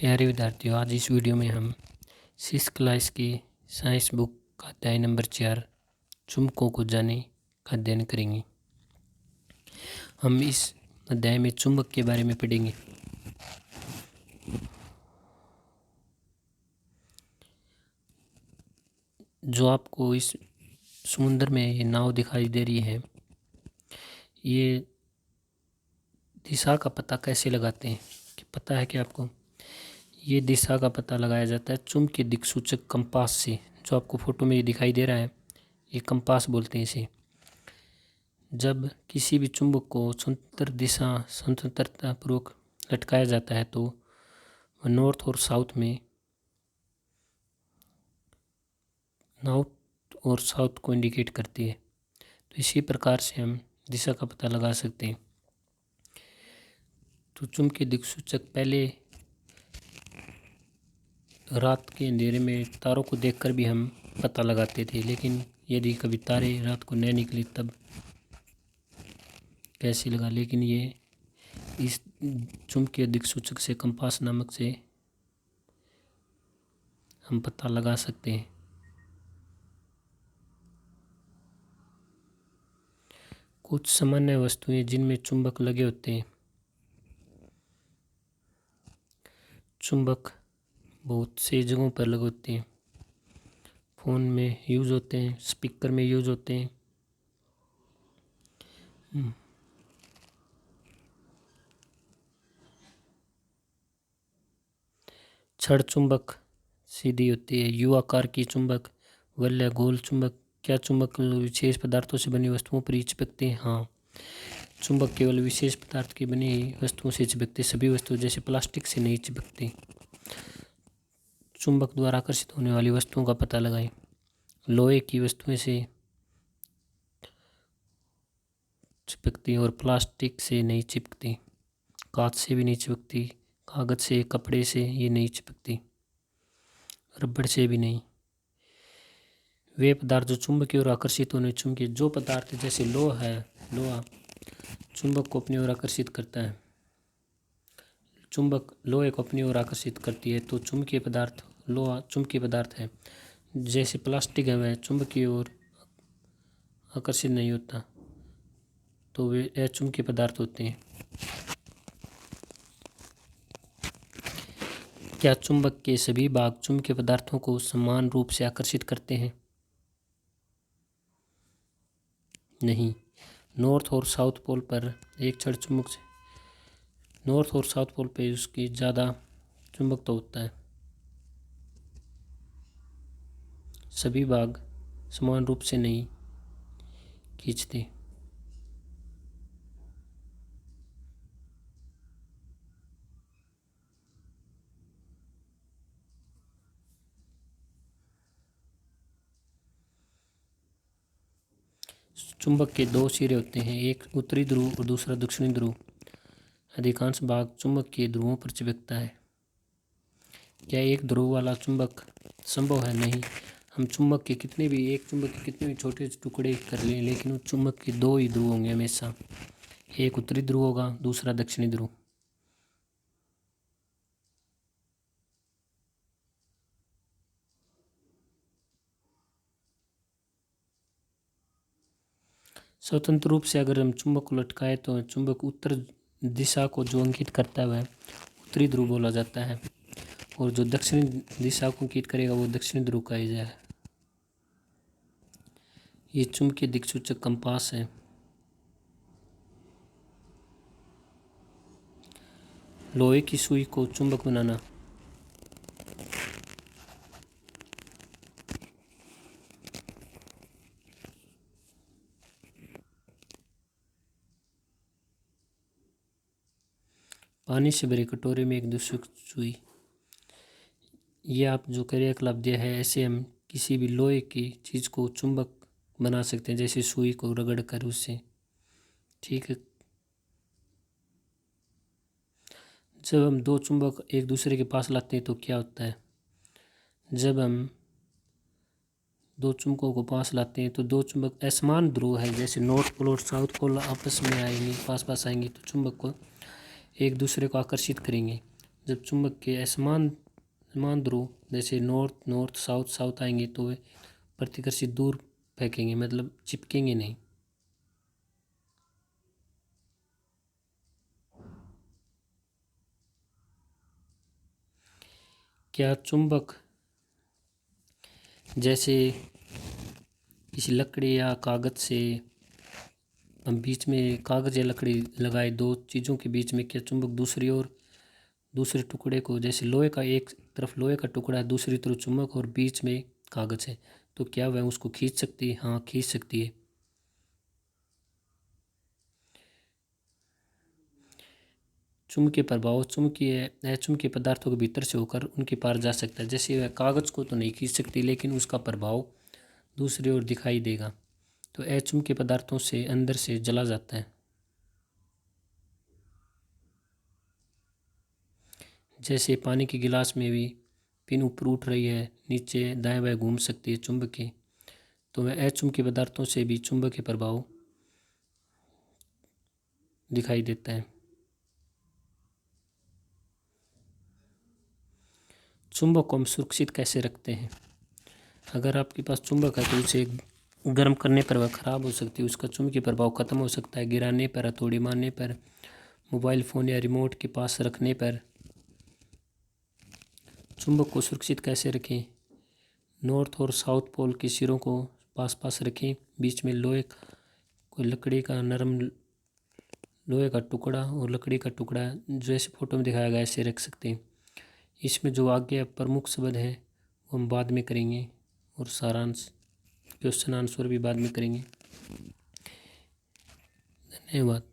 प्यारे विद्यार्थियों, आज इस वीडियो में हम 6th क्लास की साइंस बुक का अध्याय नंबर 4 चुंबकों को जाने का अध्ययन करेंगे। हम इस अध्याय में चुंबक के बारे में पढ़ेंगे। जो आपको इस समुद्र में ये नाव दिखाई दे रही है, ये दिशा का पता कैसे लगाते हैं कि पता है कि आपको ये दिशा का पता लगाया जाता है चुंबकीय दिक्सूचक कंपास से। जो आपको फोटो में ये दिखाई दे रहा है, ये कंपास बोलते हैं इसे। जब किसी भी चुंबक को स्वतंत्रतापूर्वक लटकाया जाता है तो वह नॉर्थ और साउथ को इंडिकेट करती है। तो इसी प्रकार से हम दिशा का पता लगा सकते हैं। तो चुंबकीय दिक्सूचक पहले रात के अंधेरे में तारों को देखकर भी हम पता लगाते थे, लेकिन यदि कभी तारे रात को न निकले तब कैसे लगा। लेकिन ये इस चुंबकीय दिक्सूचक से, कंपास नामक से हम पता लगा सकते हैं। कुछ सामान्य वस्तुएं जिनमें चुंबक लगे होते हैं। चुंबक बहुत से जगहों पर लगे होते हैं। फ़ोन में यूज़ होते हैं, स्पीकर में यूज़ होते हैं। छड़ चुंबक सीधी होती है, यू आकार की चुंबक, वलय गोल चुंबक। क्या चुंबक विशेष पदार्थों से बनी वस्तुओं पर ही चिपकते हैं? हाँ, चुंबक केवल विशेष पदार्थ की बनी वस्तुओं से चिपकते, सभी वस्तुओं जैसे प्लास्टिक से नहीं चिपकते। चुंबक द्वारा आकर्षित होने वाली वस्तुओं का पता लगाएं। लोहे की वस्तुएं से चिपकती और प्लास्टिक से नहीं चिपकती, कांच से भी नहीं चिपकती, कागज से, कपड़े से ये नहीं चिपकती, रबड़ से भी नहीं। वे पदार्थ जो चुंबकीय और आकर्षित होने चुंबकीय जो पदार्थ जैसे लोहा चुंबक को अपनी ओर आकर्षित करता है। चुंबक लोहे को अपनी ओर आकर्षित करती है, तो चुंबकीय पदार्थ लोहा चुंबकीय पदार्थ है। जैसे प्लास्टिक है, वह चुंबकीय ओर आकर्षित नहीं होता, तो वे अचुंबकीय पदार्थ होते हैं। क्या चुंबक के सभी भाग चुंबकीय पदार्थों को समान रूप से आकर्षित करते हैं? नहीं। नॉर्थ और साउथ पोल पर एक छड़ चुंबक से नॉर्थ और साउथ पोल पे उसकी ज़्यादा चुंबक तो होता है। सभी भाग समान रूप से नहीं खींचते। चुंबक के दो सिरे होते हैं, एक उत्तरी ध्रुव और दूसरा दक्षिणी ध्रुव। अधिकांश भाग चुंबक के ध्रुवों पर चिपकता है। क्या एक ध्रुव वाला चुंबक संभव है? नहीं। हम एक चुंबक के कितने भी छोटे टुकड़े कर लें, लेकिन उस चुंबक के दो ही ध्रुव होंगे हमेशा। एक उत्तरी ध्रुव होगा, दूसरा दक्षिणी ध्रुव। स्वतंत्र रूप से अगर हम चुंबक को लटकाए तो चुंबक उत्तर दिशा को जो अंकित करता है वह उत्तरी ध्रुव बोला जाता है, और जो दक्षिणी दिशा को अंकित करेगा वो दक्षिणी ध्रुव कहा जाएगा। ये चुंबकीय दिक्सूचक कंपास है। लोहे की सुई को चुंबक बनाना। पानी से भरे कटोरे में एक दूसरी सुई। ये आप जो क्रियाकलाप दिया है, ऐसे हम किसी भी लोहे की चीज़ को चुंबक बना सकते हैं, जैसे सुई को रगड़ कर उससे। ठीक है। जब हम दो चुंबक एक दूसरे के पास लाते हैं तो क्या होता है? जब हम दो चुंबकों को पास लाते हैं तो दो चुंबक असमान ध्रुव है, जैसे नॉर्थ पोल और साउथ पोल आपस में आएंगे, पास आएंगे तो चुंबक को एक दूसरे को आकर्षित करेंगे। जब चुंबक के समान ध्रुव जैसे नॉर्थ नॉर्थ साउथ साउथ आएंगे तो वे प्रतिकर्षी दूर फेंकेंगे, मतलब चिपकेंगे नहीं। क्या चुंबक जैसे किसी लकड़ी या कागज से हम बीच में कागज या लकड़ी लगाए, दो चीज़ों के बीच में, क्या चुंबक दूसरे टुकड़े को, जैसे लोहे का एक तरफ लोहे का टुकड़ा है, दूसरी तरफ चुंबक और बीच में कागज है, तो क्या वह उसको खींच सकती है? हाँ, खींच सकती है। चुंबकीय प्रभाव चुंबकीय अचुंबकीय पदार्थों के भीतर से होकर उनके पार जा सकता है। जैसे वह कागज को तो नहीं खींच सकती, लेकिन उसका प्रभाव दूसरी ओर दिखाई देगा, तो अचुंबकीय पदार्थों से अंदर से जला जाता है। जैसे पानी के गिलास में भी पिन ऊपर उठ रही है, नीचे दाएं बाएं घूम सकती है चुंबकीय, तो वह अचुंबकीय पदार्थों से भी चुंबकीय प्रभाव दिखाई देता है। चुंबक को हम सुरक्षित कैसे रखते हैं? अगर आपके पास चुंबक है तो उसे गर्म करने पर वह खराब हो सकती है, उसका चुंबकीय प्रभाव खत्म हो सकता है, गिराने पर, हथौड़ी मारने पर, मोबाइल फ़ोन या रिमोट के पास रखने पर। चुंबक को सुरक्षित कैसे रखें? नॉर्थ और साउथ पोल के सिरों को पास पास रखें, बीच में कोई लकड़ी का नरम लोहे का टुकड़ा और लकड़ी का टुकड़ा जैसे फोटो में दिखाया गया ऐसे रख सकते हैं। इसमें जो आगे प्रमुख शब्द है वो हम बाद में करेंगे, और सारांश क्वेश्चन आंसर भी बाद में करेंगे। धन्यवाद।